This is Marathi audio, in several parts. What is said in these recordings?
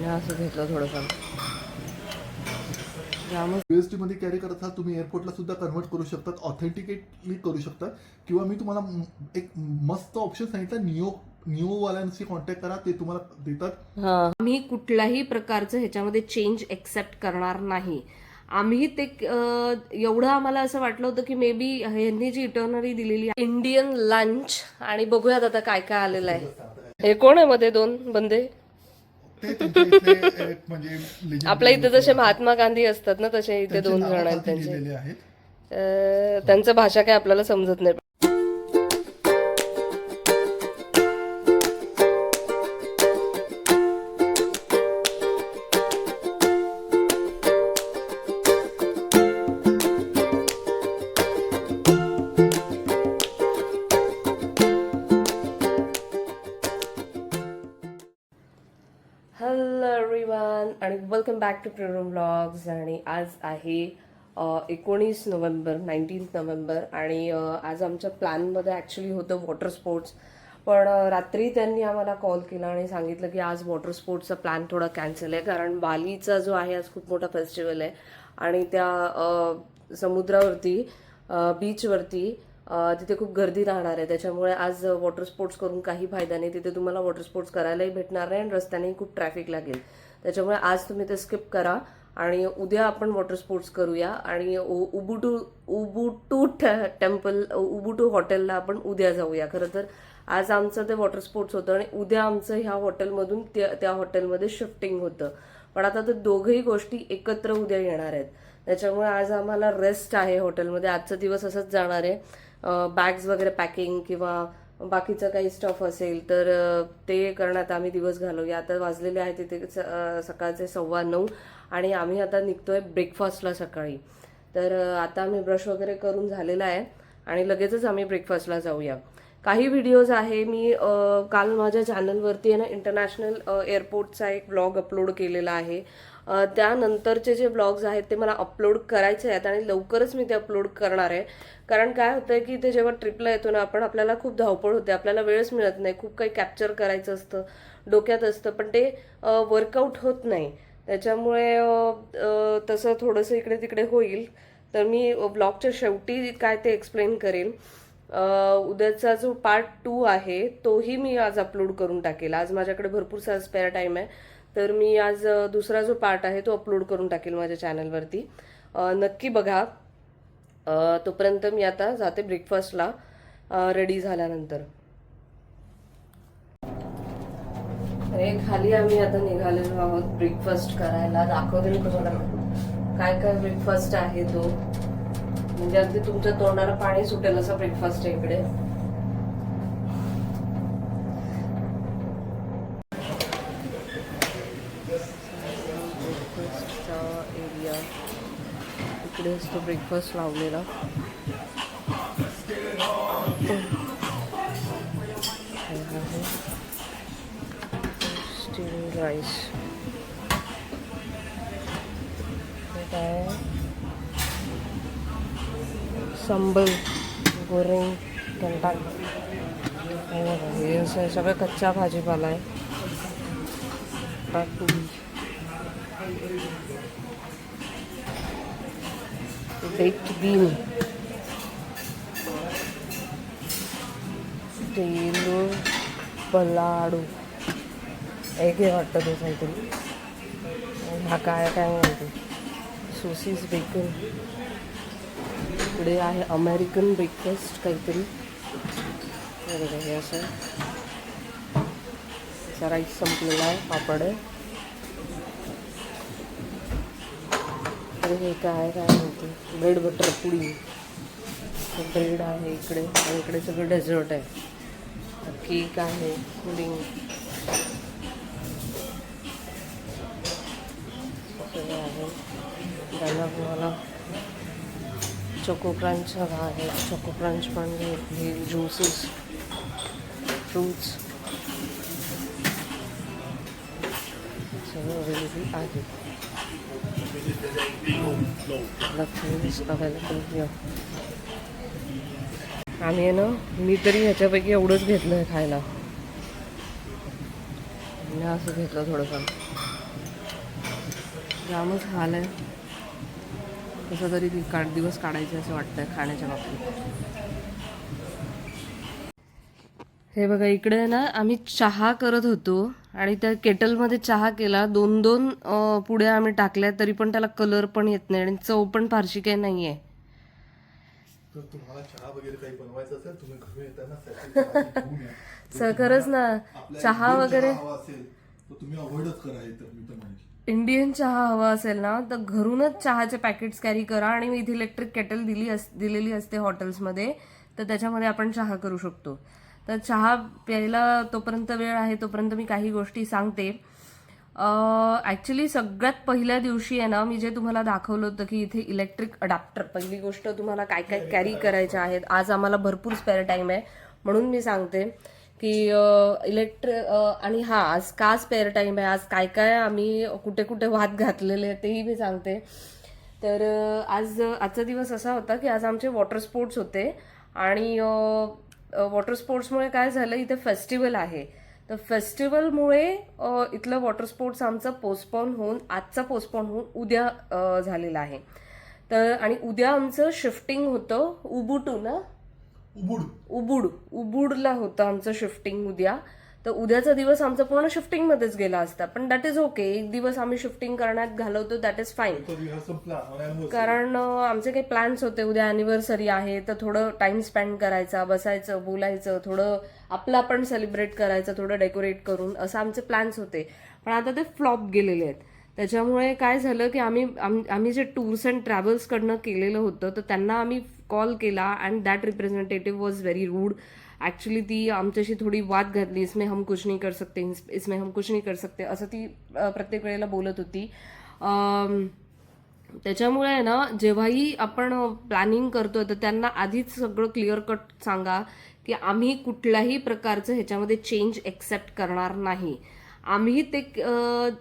असं घेतलं थोडंफार. USD मध्ये कॅरी करत असाल तुम्ही एअरपोर्टला सुद्धा कन्वर्ट करू शकतात, ऑथेंटिकेटली करू शकता. किंवा मी तुम्हाला एक मस्त ऑप्शन सांगितलं, निओवाल्यांशी कॉन्टॅक्ट करा, ते तुम्हाला देतात. आम्ही कुठल्याही प्रकारचं ह्याच्यामध्ये चेंज एक्सेप्ट करणार नाही. आम्ही ते एवढं आम्हाला असं वाटलं होतं की मे बी ह्यांनी जी इटर्नरी दिलेली आहे इंडियन लंच, आणि बघूयात आता काय काय आलेलं आहे. हे कोण आहे मध्ये दोन बंदे? म्हणजे आपल्या इथे जसे महात्मा गांधी असतात ना, तसे इथे दोन जण आहेत त्यांचे. त्यांचं भाषा काय आपल्याला समजत नाही. हॅलो एव्हरीवन आणि welcome back to Priyam blogs. आणि आज आहे 19 नोव्हेंबर, 19 नोव्हेंबर. आणि आज आमच्या प्लॅनमध्ये ॲक्च्युली होतं वॉटर स्पोर्ट्स, पण रात्री त्यांनी आम्हाला कॉल केला आणि सांगितलं की आज वॉटर स्पोर्ट्सचा प्लॅन थोडा कॅन्सल आहे, कारण बालीचा जो आहे आज खूप मोठा फेस्टिवल आहे आणि त्या समुद्रावरती बीचवरती तिथे खूप गर्दी राहणार आहे. त्याच्यामुळे आज वॉटर स्पोर्ट्स करून काही फायदा नाही. तिथे तुम्हाला वॉटर स्पोर्ट्स करायलाही भेटणार नाही आणि रस्त्यानेही खूप ट्रॅफिक लागेल. त्याच्यामुळे आज तुम्ही ते स्किप करा आणि उद्या आपण वॉटर स्पोर्ट्स करूया. आणि उबुटू टेम्पल, उबुटू हॉटेलला आपण उद्या जाऊया. खरं तर आज आमचं ते वॉटर स्पोर्ट्स होतं आणि उद्या आमचं ह्या हॉटेलमधून त्या हॉटेलमध्ये शिफ्टिंग होतं. पण आता ते दोघंही गोष्टी एकत्र उद्या येणार आहेत. त्याच्यामुळे आज आम्हाला रेस्ट आहे हॉटेलमध्ये. आजचा दिवस असंच जाणार आहे. बॅग्स वगैरे पॅकिंग किंवा बाकीचं काही स्टफ असेल तर ते करण्यात आम्ही दिवस घालवूया. आता वाजलेले आहेत तिथे सकाळचे 9:15 आणि आम्ही आता निघतोय ब्रेकफास्टला सकाळी. तर आता आम्ही ब्रश वगैरे करून झालेला आहे आणि लगेचच आम्ही ब्रेकफास्टला जाऊया. काही व्हिडिओज आहे मी काल माझ्या चॅनलवरती आहे ना इंटरनॅशनल एअरपोर्टचा एक ब्लॉग अपलोड केलेला आहे. त्यानंतरचे जे ब्लॉग्स आहेत ते मला अपलोड करायचे आहेत आणि लवकरच मी ते अपलोड करणार आहे. कारण काय होतं की ते जेव्हा ट्रिपला येतो ना आपण, आपल्याला खूप धावपळ होते, आपल्याला वेळच मिळत नाही, खूप काही कॅप्चर करायचं असतं, डोक्यात असतं, पण ते वर्कआउट होत नाही. त्याच्यामुळे तसं थोडंसं इकडे तिकडे होईल. तर मी ब्लॉगच्या शेवटी काय ते एक्सप्लेन करेन. उद्याचा जो पार्ट 2 आहे तोही मी आज अपलोड करून टाकेल. आज माझ्याकडे भरपूरसा स्पेअर टाईम आहे, तर मी आज दुसरा जो पार्ट आहे तो अपलोड करून टाकेल माझ्या चॅनलवरती. नक्की बघा. तोपर्यंत मी आता जाते ब्रेकफास्टला रेडी झाल्यानंतर. अरे खाली आम्ही आता निघालेलो आहोत ब्रेकफास्ट करायला. दाखवते मी तुम्हाला काय काय ब्रेकफास्ट आहे तो, म्हणजे अगदी तुमच्या तोंडाला पाणी सुटेल असा ब्रेकफास्ट आहे इकडे. ब्रेकफास्टचा एरिया इकडे असतो, ब्रेकफास्ट लावलेला. स्टीम राईस, काय संबल, गोरेंग, कंटाक, हे असं सगळं कच्चा भाजीपाला आहे. टाकली बेक्ड बीन, तेलू पलाडू, एक हे वाटतं ते काहीतरी. हा काय काय म्हणते, सोसीस बेकन. इकडे आहे अमेरिकन ब्रेकफास्ट काहीतरी. हे असं राईस संपलेला आहे, पापड आहे. हे काय काय म्हणते, ब्रेड बटर पुडिंग. ब्रेड आहे इकडे आणि इकडे सगळं डेझर्ट आहे. केक आहे, पुडिंग सगळं आहे. त्याला तुम्हाला चोको क्रंच हवा आहे, चोको क्रंच पण हे ज्यूसेस, फ्रूट्स सगळं अवेलेबल आहे. अवेलेबल. आम्ही आहे ना, मी तरी ह्याच्यापैकी एवढंच घेतलं आहे खायला. असं घेतलं थोडंफार. जामच हाल आहे. कसं तरी दिवस काढायचे असं वाटतंय खाण्याच्या बाबतीत. हे बघा इकडे आहे ना, आम्ही चहा करत होतो आणि त्या केटलमध्ये चहा केला. 2-2 पुड्या आम्ही टाकल्या, तरी पण त्याला कलर पण येत नाही आणि चव पण फारशी काही नाही आहे. तर तुम्हाला चहा वगैरे काही बनवायचं असेल तुम्ही घरी येताना सॅटरडे घेऊन या. सर खरंच ना, आपल्या चहा इंडियन वगैरे हवा असेल तर तुम्ही अवॉइडच करा हे. तर मी तर म्हणेन इंडियन चहा हवा असेल ना तर घरूनच चहाचे पॅकेट्स कॅरी करा. आणि मी इथे इलेक्ट्रिक केटल दिलेली असते हॉटेल्समध्ये, तर त्याच्यामध्ये आपण चहा करू शकतो. तर चहा प्यायला तोपर्यंत वेळ आहे तोपर्यंत मी काही गोष्टी सांगते. ॲक्च्युली सगळ्यात पहिल्या दिवशी आहे ना, मी जे तुम्हाला दाखवलं होतं की इथे इलेक्ट्रिक अडॅप्टर, पहिली गोष्ट तुम्हाला काय काय कॅरी करायचे आहेत. आज आम्हाला भरपूर स्पेअर टाईम आहे म्हणून मी सांगते की आणि हा आज का स्पेअर टाईम आहे, आज काय काय आम्ही कुठे कुठे वाद घातलेले तेही मी सांगते. तर आजचा दिवस असा होता की आज आमचे वॉटर स्पोर्ट्स होते आणि वॉटर स्पोर्ट्समुळे काय झालं, इथे फेस्टिवल आहे. तर फेस्टिवलमुळे इथलं वॉटर स्पोर्ट्स आमचं आजचा पोस्टपोन होऊन उद्या झालेला आहे. तर आणि उद्या आमचं शिफ्टिंग होतं उबूडला होतं आमचं शिफ्टिंग उद्या. तर उद्याचा दिवस आमचा पूर्ण शिफ्टिंगमध्येच गेला असता, पण दॅट इज ओके. एक दिवस आम्ही शिफ्टिंग करण्यात घालवतो, दॅट इज फाईन. कारण आमचे काही प्लॅन्स होते. उद्या अॅनिव्हर्सरी आहे तर थोडं टाइम स्पेंड करायचा, बसायचं, बोलायचं, थोडं आपलं आपण सेलिब्रेट करायचं, थोडं डेकोरेट करून, असं आमचे प्लॅन्स होते. पण आता ते फ्लॉप गेलेले आहेत. त्याच्यामुळे काय झालं की आम्ही जे टूर्स अँड ट्रॅव्हल्सकडनं केलेलं होतं तर त्यांना आम्ही कॉल केला and that representative was very rude. Actually ती आमच्याशी थोडी वाद घातली. इसमें हम कुछ नहीं कर सकते असं ती प्रत्येक वेळेला बोलत होती. त्याच्यामुळे ना, जेव्हाही आपण प्लॅनिंग करतोय तर त्यांना आधीच सगळं क्लिअर कट सांगा की आम्ही कुठल्याही प्रकारचं ह्याच्यामध्ये चेंज एक्सेप्ट करणार नाही. आम्ही ते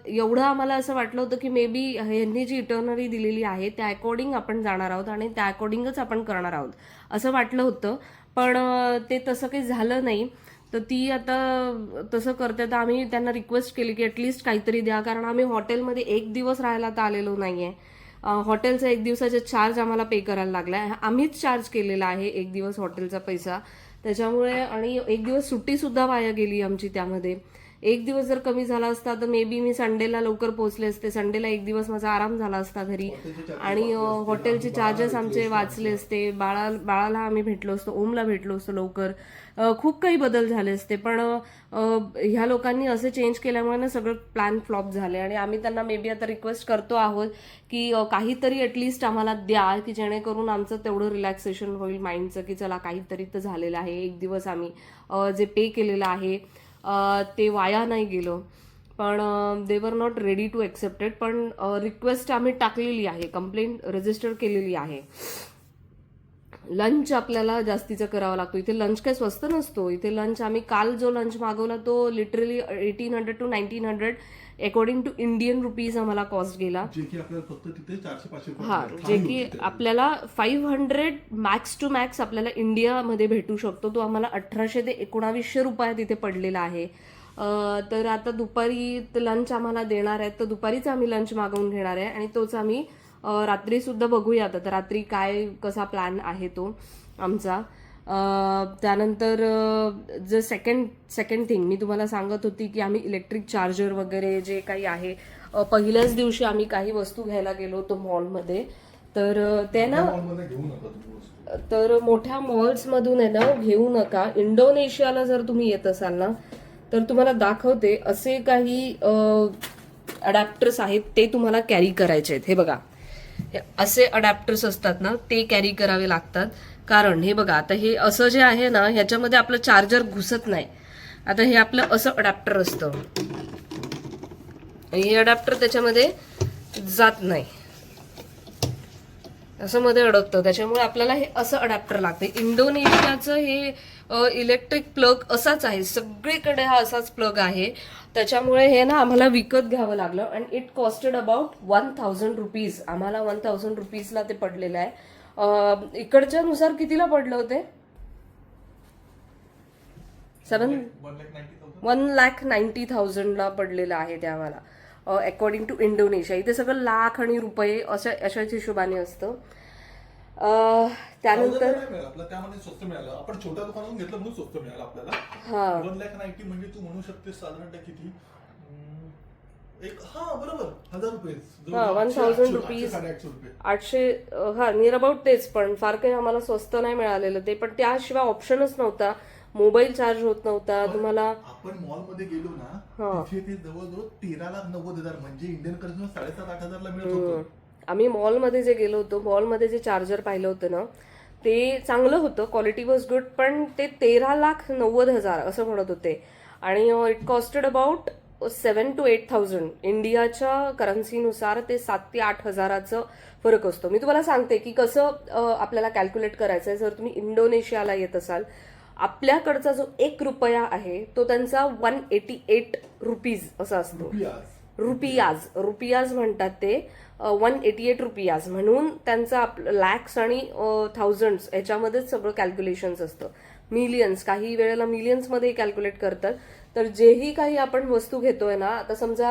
एवढं आम्हाला असं वाटलं होतं की मे बी ह्यांनी जी इटर्नरी दिलेली आहे त्या अकॉर्डिंग आपण जाणार आहोत आणि त्या अकॉर्डिंगच आपण करणार आहोत असं वाटलं होतं. पण ते तसं काही झालं नाही. तर ती आता तसं करते. तर आम्ही त्यांना रिक्वेस्ट केली की ॲटलिस्ट काहीतरी द्या, कारण आम्ही हॉटेलमध्ये एक दिवस राहायला तर आलेलो नाहीये. हॉटेलचा 1 दिवसाचा चार्ज आम्हाला पे करायला लागलाय. आम्हीच चार्ज केलेला आहे 1 दिवस हॉटेलचा पैसा. त्याच्यामुळे आणि 1 दिवस सुट्टी सुद्धा वाया गेली आमची त्यामध्ये. 1 दिवस जर कमी झाला असता तर मे बी मी संडेला लवकर पोहोचले असते. संडेला 1 दिवस माझा आराम झाला असता घरी आणि हॉटेलचे चार्जेस आमचे वाचले असते. बाळाला आम्ही भेटलो असतो, ओमला भेटलो असतो लवकर. खूप काही बदल झाले असते. पण ह्या लोकांनी असे चेंज केल्यामुळे ना सगळं प्लॅन फ्लॉप झाले आणि आम्ही त्यांना मे बी आता रिक्वेस्ट करतो आहोत की काहीतरी ॲटलिस्ट आम्हाला द्या की जेणेकरून आमचं तेवढं रिलॅक्सेशन होईल माइंडचं की चला काहीतरी तर झालेलं आहे. 1 दिवस आम्ही जे पे केलेलं आहे ते वाया नाही गेलं. पण they were not ready to accept it. पण रिक्वेस्ट आम्ही टाकलेली आहे, कंप्लेंट रजिस्टर केलेली आहे. लंच आपल्याला जास्तीचं करावं लागतो. इथे लंच काही स्वस्त नसतो. इथे लंच आम्ही काल जो लंच मागवला तो literally 1800 to 1900 according to Indian rupees आम्हाला कॉस्ट गेला. जे की आपल्याला फक्त तिथे 400-500 हा, जे की आपल्याला 500 मॅक्स टू मॅक्स आपल्याला इंडियामध्ये भेटू शकतो. तो आम्हाला 1800 ते 1900 रुपयात इथे पडलेला आहे. तर आता दुपारी लंच आम्हाला देणार आहेत तर दुपारीच आम्ही लंच मागवून घेणार आहे आणि तोच आम्ही रात्री सुद्धा बघूया. आता रात्री कसा प्लॅन आहे तो आमचा. त्यानंतर जे सेकंड थिंग मी तुम्हाला सांगत होती की आम्ही इलेक्ट्रिक चार्जर वगैरे जे काही आहे, पहिल्याच दिवशी आम्ही काही वस्तू घ्यायला गेलो होतो मॉलमध्ये. तर ते ना, तर मोठ्या मॉल्समधून आहे ना घेऊ नका. इंडोनेशियाला जर तुम्ही येत असाल ना तर तुम्हाला दाखवते असे काही अडॅप्टर्स आहेत ते तुम्हाला कॅरी करायचे आहेत. हे बघा, असे अडॅप्टर्स असतात ना ते कॅरी करावे लागतात. कारण हे बघा, आता हे असं जे आहे ना ह्याच्यामध्ये आपलं चार्जर घुसत नाही. आता हे आपलं असं अडॅप्टर असतं, हे अडॅप्टर त्याच्यामध्ये जात नाही, असं मध्ये अडकतं. त्याच्यामुळे आपल्याला हे असं अडॅप्टर लागते. इंडोनेशियाचं हे इलेक्ट्रिक प्लग असाच आहे, सगळीकडे हा असाच प्लग आहे. त्याच्यामुळे हे ना आम्हाला विकत घ्यावं लागलं and it costed about 1000 rupees. आम्हाला 1000 रुपीजला ते पडलेलं आहे. इकडच्या नुसार कितीला पडले होते? 1,90,000 ला पडलेलं आहे ते आम्हाला. According to Indonesia. इथे सगळं लाख आणि रुपये अशाच हिशोबाने असतं. त्यानंतर आपल्याला त्यामध्ये स्वस्त मिळालं. आपण छोट्या दुकानातून घेतलं म्हणून स्वस्त मिळालं आपल्याला. हा 1,90,000 म्हणजे तू म्हणू शकते साधारणतः किती बरोबर 1,000 रुपये. हा 1,000 रुपीज 800 रुपये 800 हा नियर अबाउट तेच. पण फार काही आम्हाला स्वस्त नाही मिळालेलं ते. पण त्याशिवाय ऑप्शनच नव्हता. मोबाईल चार्ज होत नव्हता तुम्हाला. आपण मॉलमध्ये गेलो ना तिथे ते जवळजवळ 13,90,000 म्हणजे इंडियन करन्सी 7,500-8,000 ला मिळत होतं. आम्ही मॉलमध्ये जे गेलो होतो, मॉलमध्ये जे चार्जर पाहिलं होतं ना ते चांगलं होतं, क्वालिटी वॉज गुड. पण ते 13,90,000 असं म्हणत होते. आणि इट कॉस्टेड अबाउट 7,000 to 8,000 इंडियाच्या करन्सीनुसार. ते 7,000 ते 8,000 फरक असतो. मी तुम्हाला सांगते की कसं आपल्याला कॅल्क्युलेट करायचं आहे. जर तुम्ही इंडोनेशियाला येत असाल, आपल्याकडचा जो 1 रुपया आहे तो त्यांचा 188 रुपीज असा असतो. रुपियाज म्हणतात ते. 188 रुपियाज म्हणून त्यांचं लॅक्स आणि थाउजंड्स याच्यामध्येच सगळं कॅल्क्युलेशन्स असतं. मिलियन्स, काही वेळेला मिलियन्समध्ये कॅल्क्युलेट करतात. तर जेही काही आपण वस्तू घेतोय ना, आता समजा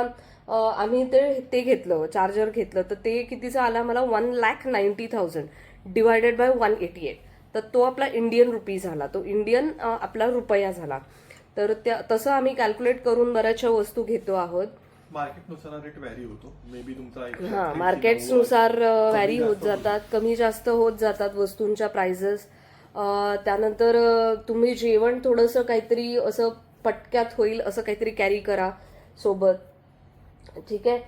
आम्ही ते घेतलं, चार्जर घेतलं, तर ते कितीचं आला मला 1,90,000 डिवायडेड बाय 188. तर तो आपला इंडियन रुपी झाला, तो इंडियन आपला रुपया झाला. तर तसं आम्ही कॅल्क्युलेट करून बऱ्याचशा वस्तू घेतो आहोत. मार्केटनुसार रेट व्हॅरी होतो. मे बी तुमचा हा मार्केट्सनुसार व्हॅरी होत जातात, कमी जास्त होत जातात वस्तूंच्या प्राइजेस. त्यानंतर तुम्ही जेवण थोडंसं काहीतरी असं पटक्यात होईल असं काहीतरी कॅरी करा सोबत. ठीक आहे,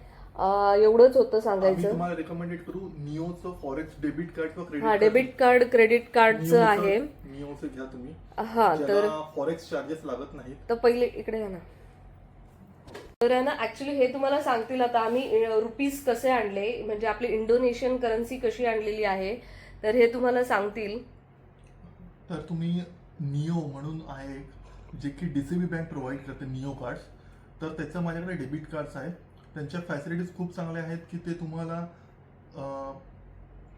एवढंच होतं सांगायचं. तुम्हाला रेकमेंडेड करू निओचं फॉरेक्स डेबिट कार्ड किंवा क्रेडिट. हा डेबिट कार्ड क्रेडिट कार्डचं आहे. निओचं घ्या तुम्ही. हा तर फॉरेक्स चार्जेस लागत नाहीत. तर पहिले इकडे या ना. तर आहे ना ऍक्च्युली हे तुम्हाला सांगतील आता आम्ही रुपीज कसे आणले, म्हणजे आपली इंडोनेशियन करन्सी कशी आणलेली आहे, तर हे तुम्हाला सांगतील. तर तुम्ही निओ म्हणून आहे जे की डीसीबी बँक प्रोव्हाइड करते निओ कार्ड्स. तर त्याचं माझ्याकडे डेबिट कार्ड्स आहेत. त्यांच्या फॅसिलिटीज खूप चांगल्या आहेत की ते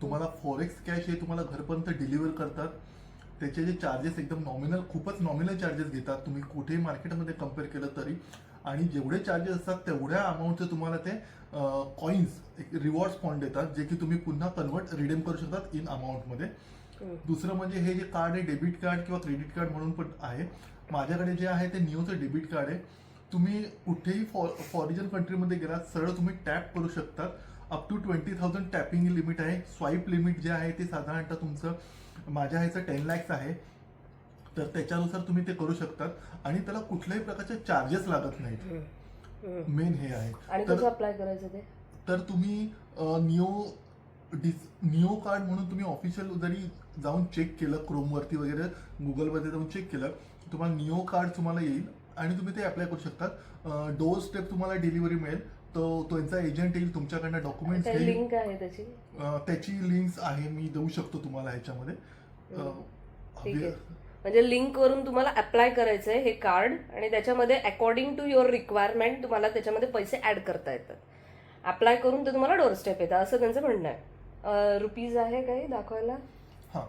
तुम्हाला फॉरेक्स कॅश हे तुम्हाला घरपर्यंत डिलिव्हर करतात. त्याचे जे चार्जेस एकदम खूपच नॉमिनल चार्जेस घेतात तुम्ही कुठेही मार्केटमध्ये कम्पेअर केलं तरी. आणि जेवढे चार्जेस असतात तेवढ्या अमाऊंटचे तुम्हाला ते कॉइन्स रिवॉर्ड्स पॉईंट देतात, जे की तुम्ही पुन्हा रिडीम करू शकतात इन अमाऊंटमध्ये. दुसरं म्हणजे हे जे कार्ड आहे डेबिट कार्ड किंवा क्रेडिट कार्ड म्हणून पण आहे. माझ्याकडे जे आहे ते निओचं डेबिट कार्ड आहे. तुम्ही कुठेही फॉरेन कंट्रीमध्ये गेलात सरळ तुम्ही टॅप करू शकतात. अप टू 20,000 टॅपिंग लिमिट आहे. स्वाईप लिमिट जे आहे ते साधारणतः तुमचं माझ्या ह्याचं 10 lakhs आहे. तर त्याच्यानुसार तुम्ही ते करू शकतात आणि त्याला कुठल्याही प्रकारचे चार्जेस लागत नाहीत. मेन हे आहे. आणि कसं अप्लाय करायचं ते, तर तुम्ही निओ कार्ड म्हणून तुम्ही ऑफिशियल जरी जाऊन चेक केलं क्रोमवरती वगैरे गुगलमध्ये जाऊन चेक केलं, तुम्हाला निओ कार्ड तुम्हाला येईल आणि तुम्ही ते अप्लाय करू शकतात. डोर स्टेप तुम्हाला डिलिव्हरी मिळेल. तो त्यांचा एजंट येईल तुमच्याकडनं डॉक्युमेंट्स घेईल. लिंक आहे त्याची लिंक्स आहे, मी देऊ शकतो तुम्हाला ह्याच्यामध्ये. ठीक आहे, म्हणजे लिंक वरून तुम्हाला अप्लाय करायचंय हे कार्ड आणि त्याच्यामध्ये अकॉर्डिंग टू युअर रिक्वायरमेंट तुम्हाला त्याच्यामध्ये पैसे ऍड करता येतात. अप्लाय करून ते तुम्हाला डोर स्टेप येतात असं त्यांचं म्हणणं आहे. रुपीज आहे काही दाखवायला? हा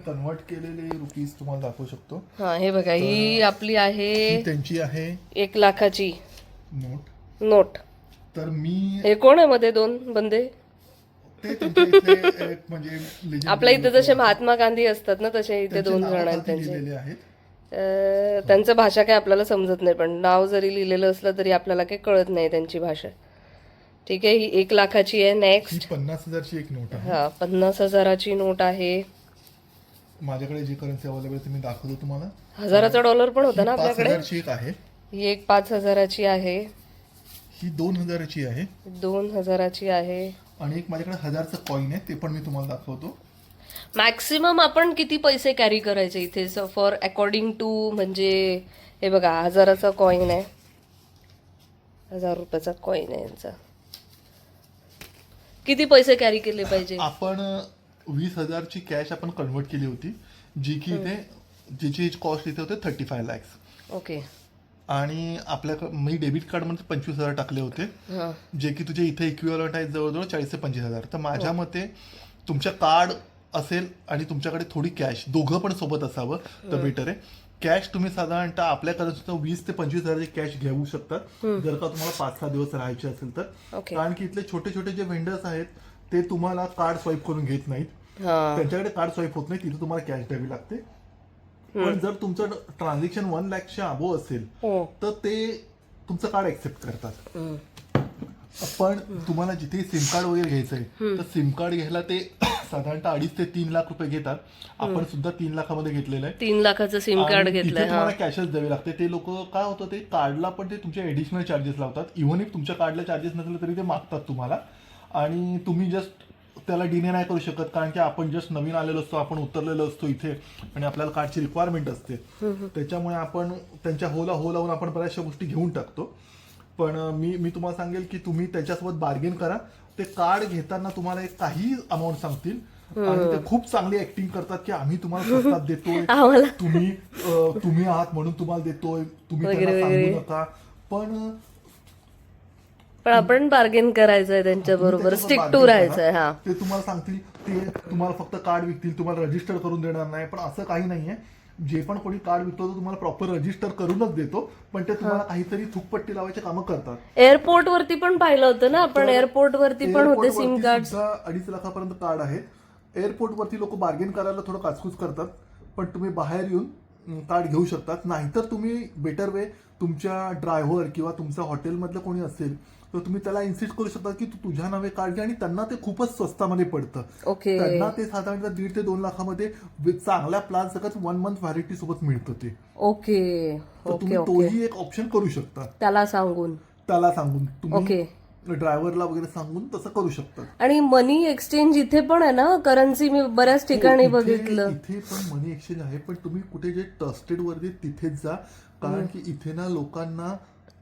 कन्वर्ट केलेले रुपीज तुम्हाला दाखवू शकतो. हा हे बघा, ही आपली आहे त्यांची आहे 1 लाखाची नोट. तर मी हे कोण आहे मध्ये 2 बंदे? ते म्हणजे आपल्या इथे जसे महात्मा गांधी असतात ना तसे इथे 2 जण आहेत त्यांचे. त्यांचं भाषा काय आपल्याला समजत नाही, पण नाव जरी लिहिलेलं असलं तरी आपल्याला काही कळत नाही त्यांची भाषा. ठीक आहे, ही 1 लाखाची आहे. नेक्स्ट 50,000ची एक नोट आहे. हा 50,000ची नोट आहे. माझ्याकडे जी करन्सी अवेलेबल आहे मी दाखवतो तुम्हाला. $1,000चा पण होता ना आपल्याकडे. 5,000ची एक आहे. ही एक 5,000ची आहे. ही 2,000ची आहे. 2,000ची आहे. आणि एक माझ्याकडे 1,000चं कॉइन आहे, ते पण मी तुम्हाला दाखवतो. मॅक्सिमम आपण किती पैसे कॅरी करायचे इथे फॉर अकॉर्डिंग टू, म्हणजे हे बघा 1,000चा कॉइन आहे, 1,000 रुपयाचा कॉइन आहे यांचा. किती पैसे कॅरी केले पाहिजे? आपण 20,000ची कॅश आपण कन्वर्ट केली होती, जी की इथे जिची कॉस्ट इथे होते 35 lakhs. ओके. आणि मी डेबिट कार्ड मध्ये 25,000 टाकले होते, जे की तुझे इथे इक्विव्हलंट आहे जवळजवळ 40,000 ते 25,000. तर माझ्या मते तुमच्या कार्ड असेल आणि तुमच्याकडे थोडी कॅश, दोघं पण सोबत असावं तर बेटर आहे. कॅश तुम्ही साधारणतः आपल्याकडे सुद्धा 20 ते 25 हजाराचे कॅश घेऊ शकतात जर का तुम्हाला 5-6 दिवस राहायचे असेल तर ओके. कारण की इथले छोटे छोटे जे वेंडर्स आहेत ते तुम्हाला कार्ड स्वाईप करून घेत नाहीत हा. त्यांच्याकडे कार्ड स्वाईप होत नाही तिथे तुम्हाला कॅश द्यावी लागते पण जर तुमचं ट्रान्झॅक्शन 1 लाखच्या अबो असेल हो. तर ते तुमचं कार्ड ऍक्सेप्ट करतात हम्म. पण तुम्हाला जिथे सिम कार्ड वगैरे घ्यायचं आहे तर सिम कार्ड घ्यायला ते साधारणतः 2.5 ते 3 लाख रुपये घेतात आपण सुद्धा 3 लाखामध्ये घेतलेलं आहे 3 लाखाचं सिम कार्ड आणि तिथे घेतलंय. हा. तुम्हाला कॅशच द्यावे लागते ते लोक काय होतं ते कार्डला पण ते तुमचे एडिशनल चार्जेस लावतात इव्हन इफ तुमच्या कार्डला चार्जेस नसले तरी ते मागतात तुम्हाला आणि तुम्ही जस्ट त्याला डिने नाही करू शकत कारण की आपण जस्ट नवीन आलेलो असतो आपण उतरलेलो असतो इथे आणि आपल्याला कार्डची रिक्वायरमेंट असते त्याच्यामुळे आपण त्यांच्या हो लावून आपण बऱ्याचशा गोष्टी घेऊन टाकतो पण मी तुम्हाला सांगेल की तुम्ही त्याच्यासोबत बार्गेन करा ते कार्ड घेताना तुम्हाला एक काही अमाऊंट सांगतील आणि ते खूप चांगली ऍक्टिंग करतात की आम्ही तुम्हाला स्वस्तात देतोय आम्हाला तुम्ही आहात म्हणून तुम्हाला देतोय तुम्ही त्यांना सांगू नका पण आपण बार्गेन करायचंय त्यांच्या बरोबर त्याच्यासोबत स्टिक टू bargain राहायचंय. करा. हा. ते तुम्हाला सांगतील ते तुम्हाला फक्त कार्ड विकतील तुम्हाला रजिस्टर करून देणार नाही पण असं काही नाहीये जे पण कोणी कार्ड विकतो तो तुम्हाला प्रॉपर रजिस्टर करूनच देतो पण ते तुम्हाला काहीतरी थुकपट्टी लावायचे कामं करतात एअरपोर्ट वरती पण पाहिलं होतं ना आपण एअरपोर्ट वरती पण होते सिम कार्ड 2.5 लाखापर्यंत कार्ड आहेत एअरपोर्ट वरती लोक बार्गेन करायला थोडं काचकूच करतात पण तुम्ही बाहेर येऊन कार्ड घेऊ शकतात नाहीतर तुम्ही बेटर वे तुमच्या ड्रायव्हर किंवा तुमच्या हॉटेलमधलं कोणी असेल तर तुम्ही त्याला इन्सिस्ट करू शकता की तू तुझ्या नावे कार्ड घे आणि त्यांना ते खूपच स्वस्तामध्ये पडतं ओके. त्यांना ते साधारणतः 1.5 ते 2 लाखामध्ये चांगल्या प्लॅन सकट 1 मंथ व्हॅलिडिटी सोबत मिळतं ते ओके. तर ओके. तुम्ही ओके. तोही एक ऑप्शन करू शकता त्याला सांगून त्याला सांगून तुम्ही ओके. ड्रायव्हरला वगैरे सांगून तसं करू शकता आणि मनी एक्सचेंज इथे पण आहे ना करन्सी मी बऱ्याच ठिकाणी हो, बघितलं. इथे पण मनी एक्सचेंज आहे पण तुम्ही कुठे जे ट्रस्टेड वरती तिथेच जा कारण की इथे ना लोकांना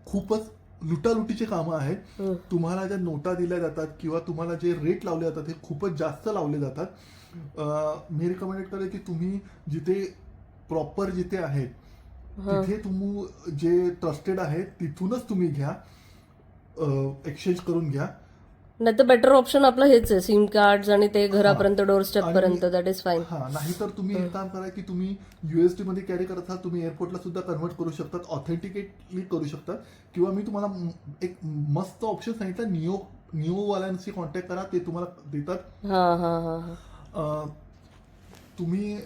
खूपच लुटालुटीचे कामं आहेत तुम्हाला ज्या नोटा दिल्या जातात किंवा तुम्हाला जे रेट लावले जातात हे खूपच जास्त लावले जातात मी रिकमेंडेड करेन की तुम्ही जिथे प्रॉपर जिथे आहेत तिथे तुम्ही जे ट्रस्टेड आहेत तिथूनच तुम्ही घ्या एक्सचेंज करून घ्या नाही तर बेटर ऑप्शन आपलं हेच आहे सिम कार्ड आणि ते घरापर्यंत डोर स्टेप पर्यंत दॅट इज फाईन. हा नाहीतर तुम्ही एक काम करा की तुम्ही युएसडी मध्ये कॅरी करत असाल तुम्ही एअरपोर्टला सुद्धा कन्वर्ट करू शकतात ऑथेंटिकेटली करू शकतात किंवा मी तुम्हाला एक मस्त ऑप्शन सांगितलं निओ वाल्यांशी कॉन्टॅक्ट करा ते तुम्हाला देतात हा हा हा हा. तुम्ही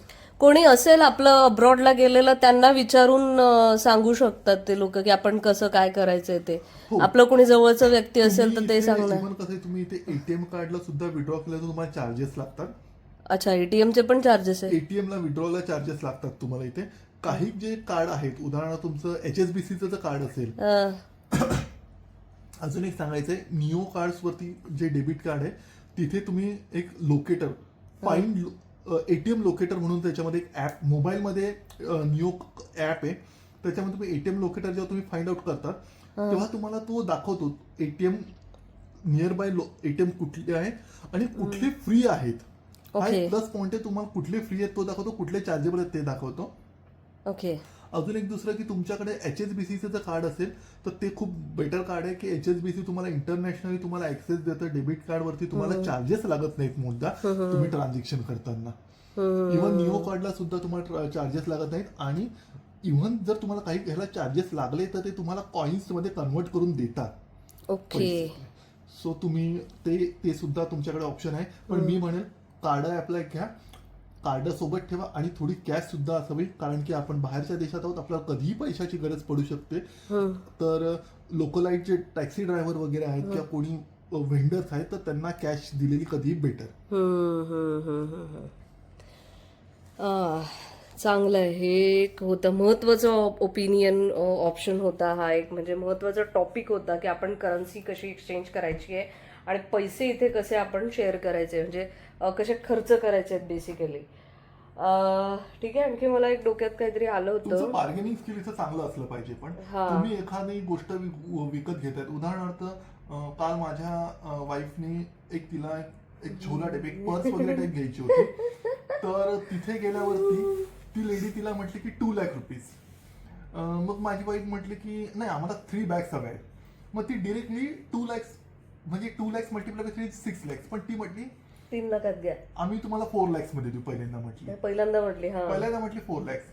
कोणी असेल आपलं अब्रॉडला गेलेलं त्यांना विचारून सांगू शकतात ते लोक की आपण कसं काय करायचंय ते आपलं कोणी जवळचं व्यक्ती असेल तर ते सांगणार. इव्हन कसं तुम्ही इथे एटीएम कार्डला सुद्धा विड्रॉ केलं तर तुम्हाला चार्जेस लागतात अच्छा एटीएमचे पण चार्जेस आहे. एटीएमला विड्रॉला चार्जेस लागतात तुम्हाला इथे काही जे कार्ड आहेत उदाहरणार्थ तुमचं HSBCचं जर कार्ड असेल अजून एक सांगायचंय निओ कार्ड्स वरती जे डेबिट कार्ड आहे तिथे तुम्ही एक लोकेटर फाईन एटीएम लोकेटर म्हणून त्याच्यामध्ये एक ऍप मोबाईलमध्ये निओ ऍप आहे त्याच्यामध्ये तुम्ही एटीएम लोकेटर जेव्हा तुम्ही फाइंड आउट करतात तेव्हा तुम्हाला तो दाखवतो एटीएम नियर बाय एटीएम कुठले आहे आणि कुठले फ्री आहेत हा एक प्लस पॉइंट आहे तुम्हाला कुठले फ्री आहेत तो दाखवतो कुठले चार्जेबल आहेत ते दाखवतो. ओके. अजून एक दुसरं की तुमच्याकडे HSBCचं जर कार्ड असेल तर ते खूप बेटर कार्ड आहे की HSBC तुम्हाला इंटरनॅशनली तुम्हाला ऍक्सेस देतं डेबिट कार्ड वरती तुम्हाला चार्जेस लागत नाहीत मुद्दा तुम्ही ट्रान्झॅक्शन करताना इव्हन निओ कार्डला सुद्धा तुम्हाला चार्जेस लागत नाहीत आणि इव्हन जर तुम्हाला काही घ्यायला चार्जेस लागले तर ते तुम्हाला कॉइन्स मध्ये कन्वर्ट करून देतात. ओके. सो तुम्ही ते सुद्धा तुमच्याकडे ऑप्शन आहे पण मी म्हणेल कार्ड अप्लाय घ्या कार्ड सोबत ठेवा आणि थोडी कॅश सुद्धा असावी कारण की आपण बाहेरच्या देशात आहोत आपल्याला कधीही पैशाची गरज पडू शकते तर लोकलाईट जे टॅक्सी ड्रायव्हर वगैरे आहेत किंवा कोणी व्हेंडर्स आहेत तर त्यांना कॅश दिलेली कधीही बेटर. चांगलं आहे हे एक होतं महत्वाचं ओपिनियन ऑप्शन होता हा एक म्हणजे महत्वाचा टॉपिक होता की आपण करन्सी कशी एक्सचेंज करायची आहे आणि पैसे इथे कसे आपण शेअर करायचे म्हणजे कसे खर्च करायचे आहेत बेसिकली. ठीक आहे. आणखी मला एक डोक्यात काहीतरी आलं होतं बार्गेनिंग स्किल इथं चांगलं असलं पाहिजे पण तुम्ही एखादी गोष्ट विकत घेतायत उदाहरणार्थ काल माझ्या वाईफने एक तिला एक झोला टाईप एक पर्स वगैरे टाईप घ्यायची होती तर तिथे गेल्यावरती ती लेडी तिला म्हटली की 2 लाख रुपीज मग माझी वाईफ म्हटली की नाही आम्हाला 3 बॅग्स हव्या आहेत मग ती डिरेक्टली 2 lakhs म्हणजे 2 lakhs मल्टिप्लाय बाय 3 6 lakhs पण ती म्हटली 3 लाखात घ्या आम्ही तुम्हाला 4 lakhs मध्ये देऊ पहिल्यांदा म्हटली पहिल्यांदा म्हटली 4 lakhs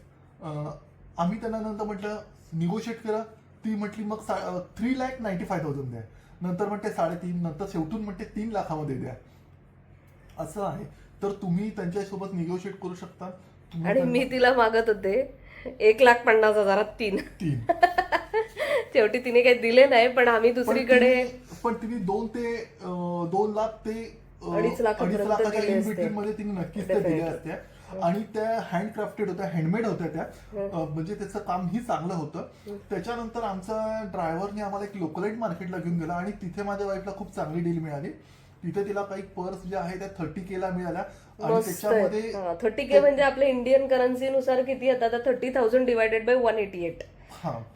आम्ही त्यांना नंतर म्हटलं निगोशिएट करा. ती म्हटली मग 3,95,000 द्या. नंतर म्हणते 3.5, नंतर शेवटून म्हणते 3 लाखामध्ये द्या. असं आहे. तर तुम्ही त्यांच्यासोबत निगोशिएट करू शकता. आणि मी तिला मागत होते 1,50,000 3. शेवटी तिने काही दिले नाही, पण आम्ही दुसरीकडे पण तिने 2 लाख ते 2.5 लाखापर्यंत दिले असते. बिटवीन मध्ये तिने नक्कीच त्या दिल्या असत्या. आणि त्या हँडक्राफ्टेड होत्या, हँडमेड होत्या त्या. म्हणजे त्याचं कामही चांगलं होतं. त्याच्यानंतर आमचा ड्रायव्हरने आम्हाला एक लोकलाईट मार्केटला घेऊन गेला आणि तिथे माझ्या वाईफला खूप चांगली डील मिळाली. तिथे तिला काही पर्स ज्या आहेत त्या 30K ला मिळाल्या. आणि त्याच्यामध्ये 30K म्हणजे आपल्या इंडियन करन्सीनुसार किती येतात? 30,000 डिवायडेड बाय 188.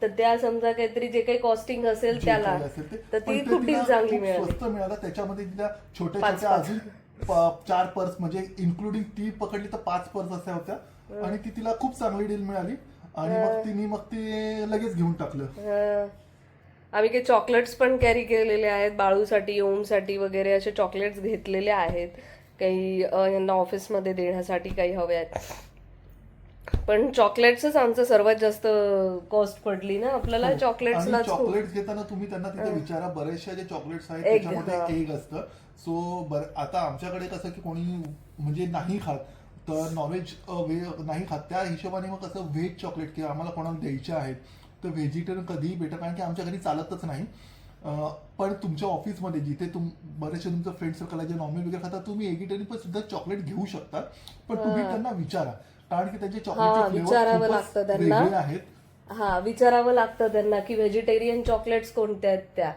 तर त्या समजा काहीतरी जे काही कॉस्टिंग असेल त्याला, तर ती खूप डील चांगली मिळाली. स्वस्त मिळाला. त्याच्यामध्ये तिला छोट्या छोट्या अजून 4 पर्स, म्हणजे इन्क्लुडिंग ती पकडली तर 5 पर्स अशा होत्या. आणि ती तिला खूप चांगली डील मिळाली. आणि मग ते लगेच घेऊन टाकलं. आम्ही काही चॉकलेट्स पण कॅरी केलेले आहेत बाळूसाठी, ओमसाठी वगैरे असे चॉकलेट्स घेतलेले आहेत. काही यांना ऑफिसमध्ये देण्यासाठी काही हवे आहेत. पण चॉकलेट्सच आमचं सर्वात जास्त कॉस्ट पडली ना आपल्याला. चॉकलेट्सला चॉकलेट्स घेताना तुम्ही त्यांना तिथे विचारा. बरेचशा जे चॉकलेट्स आहेत त्याच्यामध्ये एग असतं. सो आता आमच्याकडे कसं की कोणी म्हणजे नाही खात, तर नॉनव्हेज नाही खात, त्या हिशोबाने मग कसं व्हेज चॉकलेट किंवा आम्हाला कोणाला द्यायचे आहेत तर व्हेजिटेरियन कधीही भेटत, कारण की आमच्या घरी चालतच नाही. पण तुमच्या ऑफिसमध्ये जिथे बरेचसे तुमचं फ्रेंड सर्कल आहे जे नॉनव्हेज वगैरे खातात, तुम्ही व्हेजिटेरियन पण सुद्धा चॉकलेट घेऊ शकता. पण तुम्ही त्यांना विचारा, कारण की त्यांचे चॉकलेट विचारावं लागतं त्यांना. आहेत. विचारावं लागतं त्यांना की व्हेजिटेरियन चॉकलेट्स कोणत्या आहेत त्या.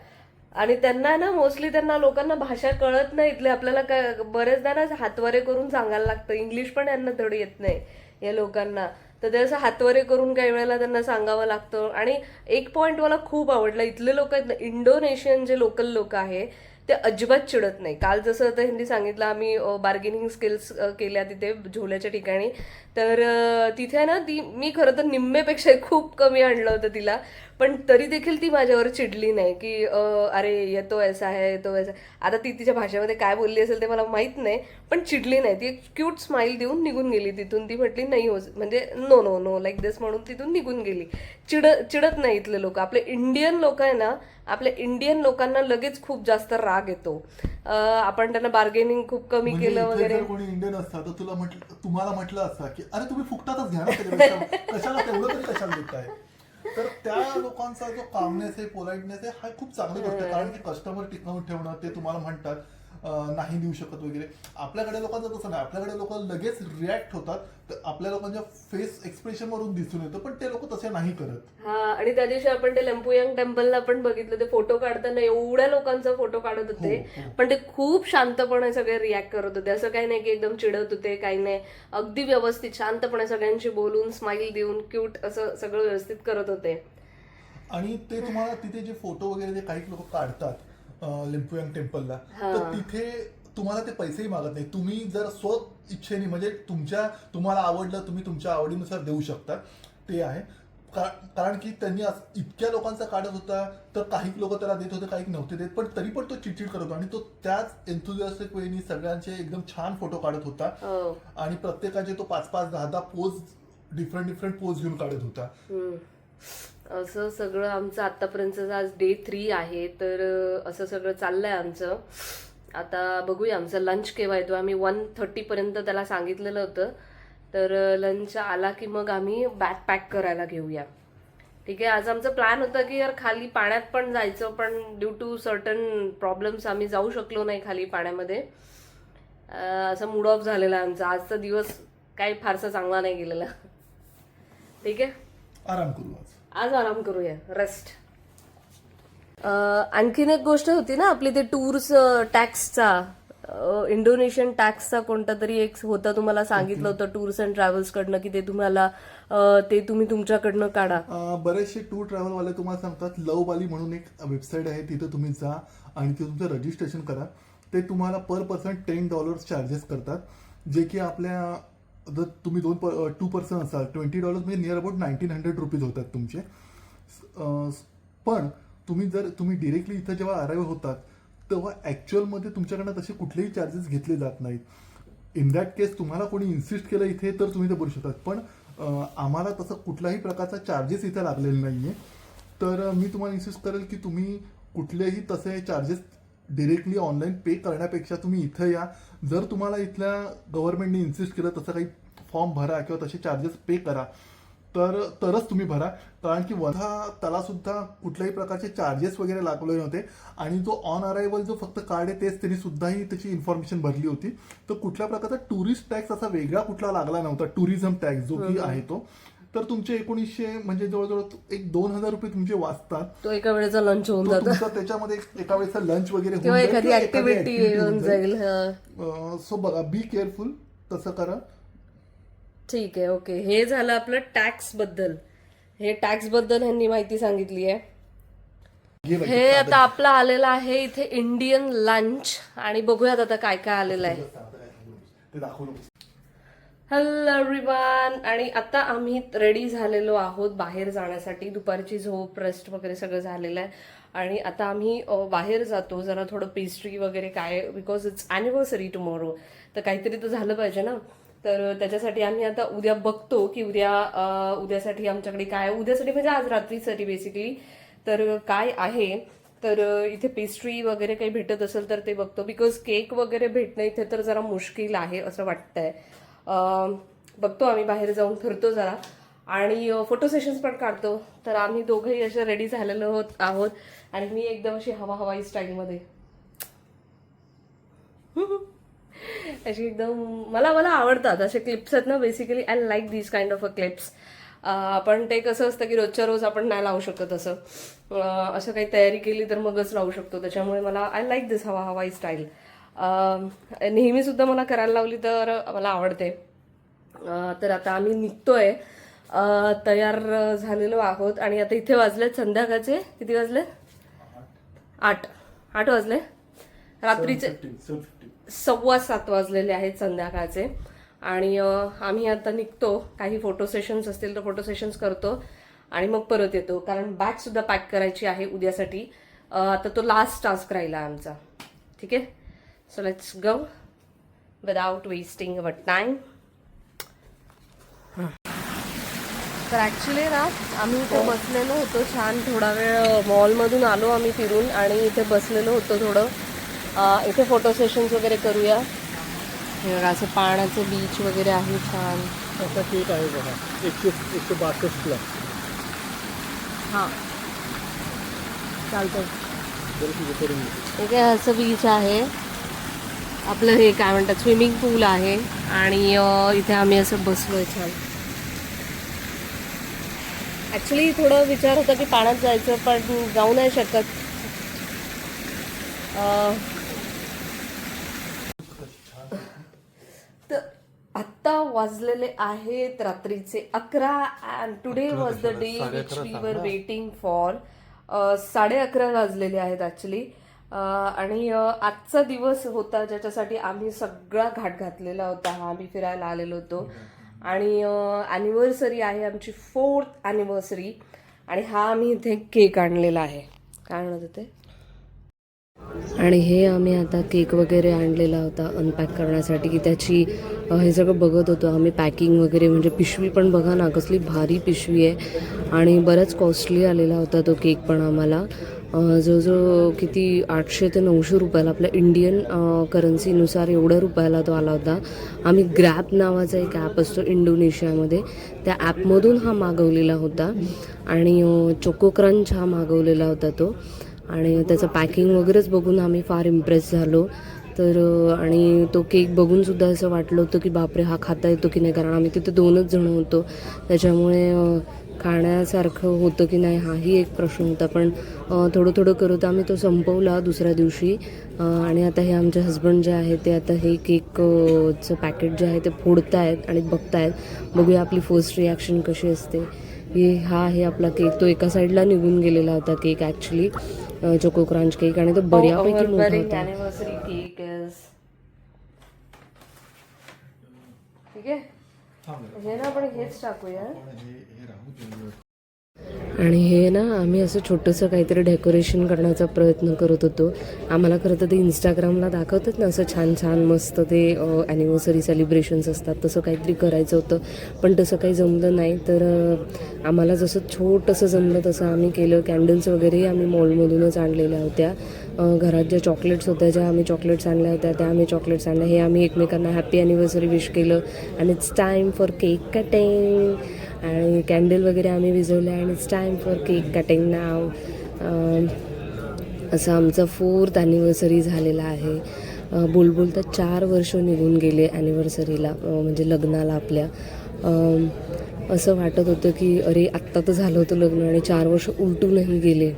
आणि त्यांना ना मोस्टली लोकांना भाषा कळत नाही इथले. आपल्याला बरेचदा ना हातवारे करून सांगायला लागतं. इंग्लिश पण यांना धड येत नाही या लोकांना. तर ते असं हातवारे करून काही वेळेला त्यांना सांगावं लागतं. आणि एक पॉइंट मला खूप आवडला, इथले लोक आहेत ना, इंडोनेशियन जे लोकल लोक आहे ते अजिबात चिडत नाही. काल जसं आता हिंदी सांगितलं, आम्ही बार्गेनिंग स्किल्स केल्या तिथे झोल्याच्या ठिकाणी. तर तिथे ना मी खरं तर निम्मेपेक्षा खूप कमी आणलं होतं तिला, पण तरी देखील ती माझ्यावर चिडली नाही की अरे येतो ऐसा है येतो ऐसा. आता ती तिच्या भाषेमध्ये काय बोलली असेल ते मला माहित नाही, पण चिडली नाही. ती एक क्यूट स्माइल देऊन निघून गेली तिथून. ती म्हटली नाही हो, म्हणजे नो नो नो लाईक दिस म्हणून तिथून निघून गेली. चिडत नाही इथले लोक. आपले इंडियन लोक आहे ना, आपल्या इंडियन लोकांना लगेच खूप जास्त राग येतो. आपण त्यांना बार्गेनिंग खूप कमी केलं वगैरे. कोणी इंडियन असतं तर तुम्हाला म्हटलं असतं की अरे तुम्ही फुकटातच घ्या ना, कशाला तेवढं तरी कशाला देताय. तर त्या लोकांचा जो कामनेस आहे, पोलाइटनेस आहे, हा खूप चांगली गोष्ट आहे. कारण की कस्टमर टिकवून ठेवणं, ते तुम्हाला म्हणतात नाही देऊ शकत वगैरे. आपल्याकडे लोकांचं तसं नाही. आपल्याकडे लोक लगेच रिॲक्ट होतात. तर आपल्या लोकांच्या फेस एक्सप्रेशन वरून दिसून येतं, पण ते लोक तसे नाही करत. आणि त्या दिवशी आपण ते लंपुयांग टेम्पलला पण बघितलं. ते फोटो काढताना एवढ्या लोकांचा फोटो काढत होते, पण ते खूप शांतपणे सगळे रिॲक्ट करत होते. असं काही नाही की एकदम चिडत होते, काही नाही. अगदी व्यवस्थित शांतपणे सगळ्यांशी बोलून, स्माइल देऊन, क्यूट असं सगळं व्यवस्थित करत होते. आणि ते तुम्हाला तिथे जे फोटो वगैरे जे काही लोक काढतात लिंपुयांग टेम्पलला, तर तिथे तुम्हाला ते पैसेही मागत नाही. तुम्ही जर स्वत इच्छेने, म्हणजे तुम्हाला आवडलं, तुम्ही तुमच्या आवडीनुसार देऊ शकता. ते आहे. कारण की त्यांनी इतक्या लोकांचा काढत होता, तर काही लोक त्याला देत होते, काही नव्हते देत, पण तरी पण तो चिडचिड करत होता. आणि तो त्याच एन्थुझियास्टिक वेळी सगळ्यांचे एकदम छान फोटो काढत होता. आणि प्रत्येकाचे तो 5-5, 10-10 पोज, डिफरंट पोज घेऊन काढत होता. असं सगळं आमचं आतापर्यंतचं आज डे 3 आहे. तर असं सगळं चाललंय आमचं. आता बघूया आमचा लंच केव्हा येतो. आम्ही 1:30 पर्यंत त्याला सांगितलेलं होतं. तर लंच आला की मग आम्ही बॅग पॅक करायला घेऊया. ठीक आहे. आज आमचा प्लॅन होता की यार खाली पाण्यात पण जायचं, पण ड्यू टू सर्टन प्रॉब्लेम्स आम्ही जाऊ शकलो नाही खाली पाण्यामध्ये. असा मूड ऑफ झालेला आमचा. आजचा दिवस काही फारसा चांगला नाही गेलेला. ठीक आहे, आराम करू आज आराम करूया, रेस्ट. आणखीन एक गोष्ट होती ना आपली, ते टूर्स टॅक्सचा, इंडोनेशियन टॅक्सचा कोणता तरी एक होता, तुम्हाला सांगितलं होतं टूर्स अँड ट्रॅव्हल्स कडनं की ते तुम्हाला ते तुम्ही तुमच्याकडनं काढा. बरेचसे टूर ट्रॅव्हलवाले तुम्हाला सांगतात लव बाली म्हणून एक वेबसाईट आहे, तिथे तुम्ही जा आणि तिथे तुमचं रजिस्ट्रेशन करा. ते तुम्हाला पर पर्सन $10 चार्जेस करतात, जे की आपल्या जर तुम्ही 2 पर्सन असाल $20 म्हणजे नियर अबाउट 1900 रुपीज होतात तुमचे. पण तुम्ही डिरेक्टली इथं जेव्हा अराईव्ह होतात तेव्हा ॲक्च्युअलमध्ये तुमच्याकडनं तसे कुठलेही चार्जेस घेतले जात नाहीत. इन दॅट केस तुम्हाला कोणी इन्सिस्ट केलं इथे तर तुम्ही ते भरू शकतात. पण आम्हाला तसं कुठल्याही प्रकारचा चार्जेस इथे लागलेला नाहीये. तर मी तुम्हाला इन्सिस्ट करेल की तुम्ही कुठलेही तसे चार्जेस डिरेक्टली ऑनलाईन पे करण्यापेक्षा तुम्ही इथं या. जर तुम्हाला इथल्या गव्हर्नमेंटने इन्सिस्ट केलं तसं काही फॉर्म भरा किंवा तसे चार्जेस पे करा तरच तुम्ही भरा. कारण की वर्धा त्याला सुद्धा कुठल्याही प्रकारचे चार्जेस वगैरे लागले नव्हते आणि जो ऑन अरायव्हल जो फक्त कार्ड आहे तेच त्यांनी सुद्धाही त्याची इन्फॉर्मेशन भरली होती. तर कुठल्या प्रकारचा टुरिस्ट टॅक्स असा वेगळा कुठला लागला नव्हता, टुरिझम टॅक्स जो की आहे तो. तर तुमचे 1900 म्हणजे जवळजवळ एक 2000 रुपये तुमचे वाचतात. तो एका वेळेचा लंच होऊन तो जातो तुमचा त्याच्यामध्ये एका वेळेचा लंच वगैरे होऊन किंवा जाईल एखादी किंवा ऍक्टिव्हिटी activity होऊन जाईल. सो बघा, बी केअरफुल, तसं करा. ठीक आहे, ओके. हे झालं आपलं टॅक्स बद्दल. हे टॅक्स बद्दल ह्यांनी माहिती सांगितली आहे. हे आता आपलं आलेलं आहे इथे इंडियन लंच आणि बघूयात आता काय काय आलेलं आहे. ते दाखवू नको. Hello everyone. आणि आता आम्ही रेडी झालेलो आहोत बाहेर जाण्यासाठी. दुपारची झोप, रेस्ट वगैरे सगळं झालेलं आहे आणि आता आम्ही बाहेर जातो. जरा थोडं पेस्ट्री वगैरे काय, बिकॉज इट्स अॅनिव्हर्सरी टुमॉरो, तर काहीतरी तर झालं पाहिजे ना. तर त्याच्यासाठी आम्ही आता उद्या बघतो की उद्यासाठी आमच्याकडे काय, उद्यासाठी म्हणजे आज रात्रीसाठी बेसिकली तर काय आहे. तर इथे पेस्ट्री वगैरे काही भेटत असेल तर ते बघतो, बिकॉज केक वगैरे भेटणं इथे तर जरा मुश्किल आहे असं वाटतंय. बघतो, आम्ही बाहेर जाऊन फिरतो जरा आणि फोटो सेशन्स पण काढतो. तर आम्ही दोघंही असे रेडी झालेलो आहोत आणि मी एकदम अशी हवाई स्टाईलमध्ये अशी एकदम मला आवडतात असे क्लिप्स आहेत ना. Basically I like this kind of a clips. पण ते कसं असतं की रोजच्या रोज आपण नाही लावू शकत असं. असं काही तयारी केली तर मगच लावू शकतो. त्याच्यामुळे मला आय लाईक दिस हवाई स्टाईल. नेहमी सुद्धा मला करायला लावली तर मला आवडते. तर आता आम्ही निघतोय, तयार झालेलो आहोत आणि आता इथे वाजलेत संध्याकाळचे किती वाजले? 8 वाजले. रात्रीचे 7:15 वाजलेले आहेत संध्याकाळचे आणि आम्ही आता निघतो. काही फोटो सेशन्स असतील तर फोटो सेशन्स करतो आणि मग परत येतो, कारण बॅग सुद्धा पॅक करायची आहे उद्यासाठी. आता तो लास्ट टास्क राहिला आमचा. ठीक आहे, so let's go without wasting our time. तर ॲक्च्युली ना आम्ही इथे बसलेलो होतो छान थोडा वेळ. मॉलमधून आलो आम्ही फिरून आणि इथे बसलेलो होतो थोडं. इथे फोटो सेशन्स वगैरे करूया. हे बघा असं पाण्याचं बीच वगैरे आहे छान. असा केक आहे बघा, 162 ला. हां चालतं. करून हे काय असं बीच आहे आपलं. हे काय म्हणतात, स्विमिंग पूल आहे आणि इथे आम्ही असं बसलोय छान. ॲक्च्युली थोडं विचार होता की पाण्यात जायचं, पण जाऊ नाही शकत. तर आत्ता वाजलेले आहेत रात्रीचे 11 and today was the day which we were waiting for. 11:30 वाजलेले आहेत ॲक्च्युली. आणि आजचा दिवस होता ज्याच्यासाठी आम्ही सगळा घाट घातलेला होता. आम्ही फिरायला आलेलो होतो आणि ॲनिव्हर्सरी आहे आमची, 4th ॲनिव्हर्सरी. आणि हा आम्ही इथे केक आणलेला आहे. काय म्हणत होते? आणि हे आम्ही आता केक वगैरे आणलेला होता अनपॅक करण्यासाठी की त्याची हे सगळं बघत होतो आम्ही पॅकिंग वगैरे. म्हणजे पिशवी पण बघा ना कसली भारी पिशवी आहे आणि बराच कॉस्टली आलेला होता तो केक पण आम्हाला. जो किती 800 ते 900 रुपयाला, आपल्या इंडियन करन्सीनुसार एवढ्या रुपयाला तो आला होता. आम्ही ग्रॅप नावाचा एक ॲप असतो इंडोनेशियामध्ये, त्या ॲपमधून हा मागवलेला होता आणि चोको क्रंच हा मागवलेला होता तो. आणि त्याचं पॅकिंग वगैरेच बघून आम्ही फार इम्प्रेस झालो. तर आणि तो केक बघून सुद्धा असं वाटलं होतं की बापरे हा खाता येतो की नाही, कारण आम्ही तिथे 2च जण होतो त्याच्यामुळे खाण्यासारखं होतं की नाही हाही एक प्रश्न होता. पण थोडं थोडं करत आम्ही तो संपवला दुसऱ्या दिवशी. आणि आता हे आमचे हस्बंड जे आहे ते आता हे केकचं पॅकेट जे आहे ते फोडतायत आणि बघतायत. बघूया आपली फर्स्ट रिॲक्शन कशी असते. हा आहे आपला केक. तो एका साईडला निघून गेलेला होता cake actually, choco crunch cake, आणि तो बऱ्यापैकी मोठा होता. ॲनिव्हर्सरी केक इज ठीक आहे. हे ना आपण हेच टाकूया. आणि हे ना आम्ही असं छोटंसं काहीतरी डेकोरेशन करण्याचा प्रयत्न करत होतो. आम्हाला खरं तर ते इंस्टाग्रामला दाखवतात ना असं छान छान मस्त ते ॲनिव्हर्सरी सेलिब्रेशन्स असतात, तसं काहीतरी करायचं होतं, पण तसं काही जमलं नाही. तर आम्हाला जसं छोटंसं जमलं तसं आम्ही केलं. कॅन्डल्स वगैरेही आम्ही मॉलमधूनच आणलेल्या होत्या. घरात ज्या चॉकलेट्स होत्या, ज्या आम्ही चॉकलेट्स आणल्या होत्या त्या आम्ही चॉकलेट्स आणल्या. हे आम्ही एकमेकांना हॅपी ॲनिव्हर्सरी विश केलं. And it's time for cake cutting. आणि कॅन्डल वगैरे आम्ही विझवल्या and it's time for cake cutting now. असं आमचा 4th ॲनिव्हर्सरी झालेला आहे. बोलता 4 वर्ष निघून गेले ॲनिव्हर्सरीला, म्हणजे लग्नाला आपल्या. असं वाटत होतं की अरे आत्ता तर झालं होतं लग्न आणि 4 वर्ष उलटूनही गेले.